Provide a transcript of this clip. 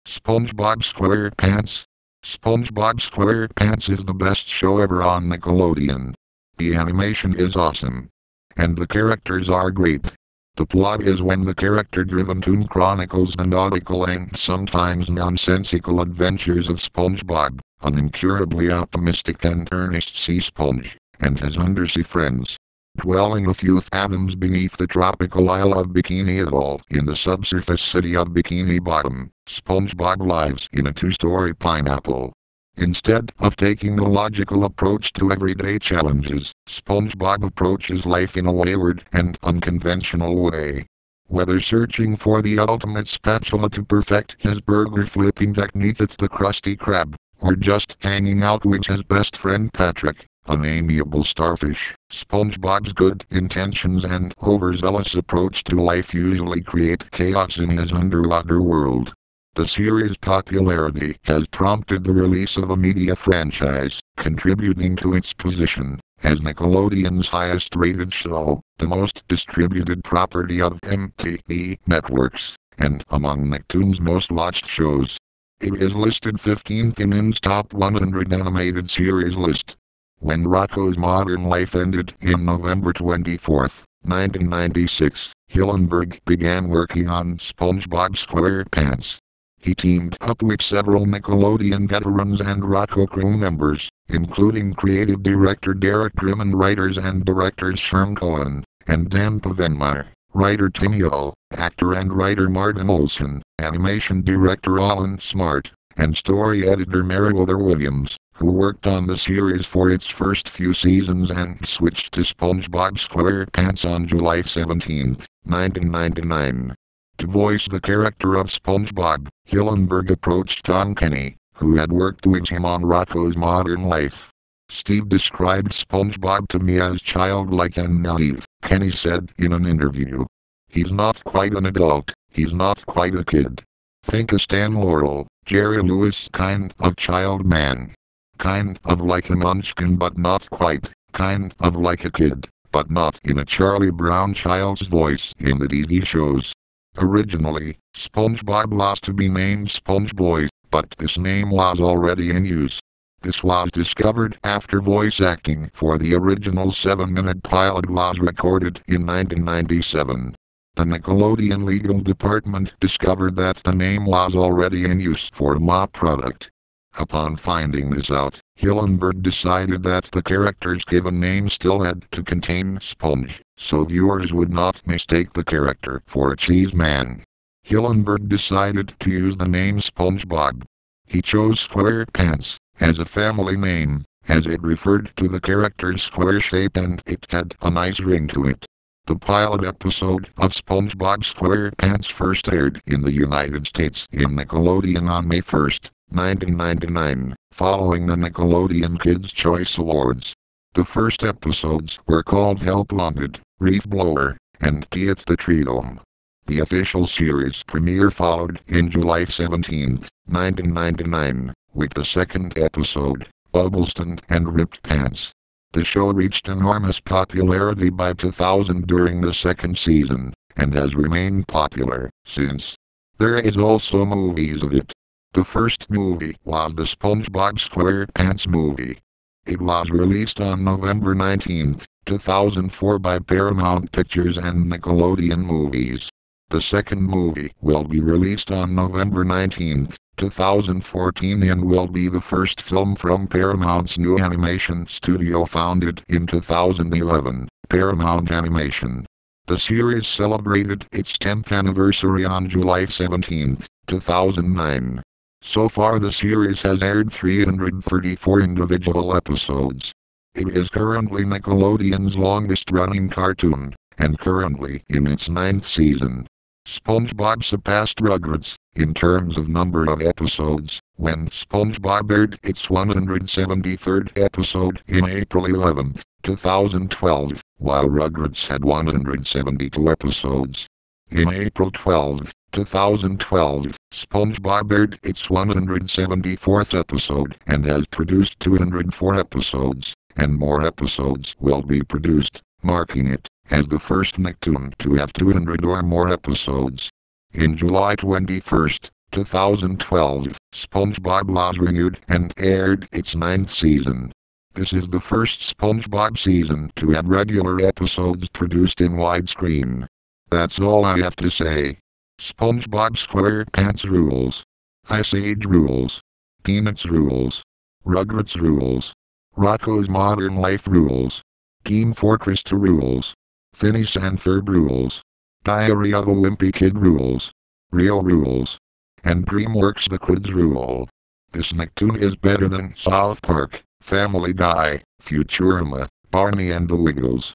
SpongeBob SquarePants. SpongeBob SquarePants is the best show ever on Nickelodeon. The animation is awesome. And the characters are great. The plot is when the character-driven toon chronicles the nautical and sometimes nonsensical adventures of SpongeBob, an incurably optimistic and earnest sea sponge, and his undersea friends. Dwelling a few fathoms beneath the tropical isle of Bikini Atoll in the subsurface city of Bikini Bottom, SpongeBob lives in a two-story pineapple. Instead of taking the logical approach to everyday challenges, SpongeBob approaches life in a wayward and unconventional way. Whether searching for the ultimate spatula to perfect his burger flipping technique at the Krusty Krab, or just hanging out with his best friend Patrick, an amiable starfish, SpongeBob's good intentions and overzealous approach to life usually create chaos in his underwater world. The series' popularity has prompted the release of a media franchise, contributing to its position as Nickelodeon's highest-rated show, the most distributed property of MTV networks, and among Nicktoons' most-watched shows. It is listed 15th in IN's Top 100 Animated Series list. When Rocko's Modern Life ended in November 24, 1996, Hillenburg began working on SpongeBob SquarePants. He teamed up with several Nickelodeon veterans and Rocko crew members, including creative director Derek Grimm and writers and directors Sherm Cohen and Dan Pavenmire, writer Tim Hill, actor and writer Martin Olson, animation director Alan Smart, and story editor Meriwether Williams, who worked on the series for its first few seasons and switched to SpongeBob SquarePants on July 17, 1999. To voice the character of SpongeBob, Hillenburg approached Tom Kenny, who had worked with him on Rocko's Modern Life. "Steve described SpongeBob to me as childlike and naive," Kenny said in an interview. "He's not quite an adult, he's not quite a kid. Think a Stan Laurel, Jerry Lewis kind of child man. Kind of like a munchkin but not quite, kind of like a kid, but not in a Charlie Brown child's voice in the TV shows." Originally, SpongeBob was to be named SpongeBoy, but this name was already in use. This was discovered after voice acting for the original 7-minute pilot was recorded in 1997. The Nickelodeon legal department discovered that the name was already in use for a mop product. Upon finding this out, Hillenburg decided that the character's given name still had to contain sponge, so viewers would not mistake the character for a cheese man. Hillenburg decided to use the name SpongeBob. He chose SquarePants as a family name, as it referred to the character's square shape and it had a nice ring to it. The pilot episode of SpongeBob SquarePants first aired in the United States in Nickelodeon on May 1, 1999, following the Nickelodeon Kids' Choice Awards. The first episodes were called Help Wanted, Reef Blower, and Key at the Tree Dome. The official series premiere followed in July 17, 1999, with the second episode, Bubbleston and Ripped Pants. The show reached enormous popularity by 2000 during the second season, and has remained popular since. There is also movies of it. The first movie was the SpongeBob SquarePants movie. It was released on November 19, 2004 by Paramount Pictures and Nickelodeon Movies. The second movie will be released on November 19, 2014 and will be the first film from Paramount's new animation studio founded in 2011, Paramount Animation. The series celebrated its 10th anniversary on July 17, 2009. So far the series has aired 334 individual episodes. It is currently Nickelodeon's longest-running cartoon, and currently in its 9th season. SpongeBob surpassed Rugrats in terms of number of episodes, when SpongeBob aired its 173rd episode in April 11, 2012, while Rugrats had 172 episodes. In April 12, 2012, SpongeBob aired its 174th episode and has produced 204 episodes, and more episodes will be produced, marking it as the first Nicktoon to have 200 or more episodes. In July 21, 2012, SpongeBob was renewed and aired its 9th season. This is the first SpongeBob season to have regular episodes produced in widescreen. That's all I have to say. SpongeBob SquarePants rules. Ice Age rules. Peanuts rules. Rugrats rules. Rocko's Modern Life rules. Team Fortress 2 rules. Phineas and Ferb rules. Diary of a Wimpy Kid rules. Real rules. And DreamWorks The Quids rule. This Nicktoon is better than South Park, Family Guy, Futurama, Barney and the Wiggles.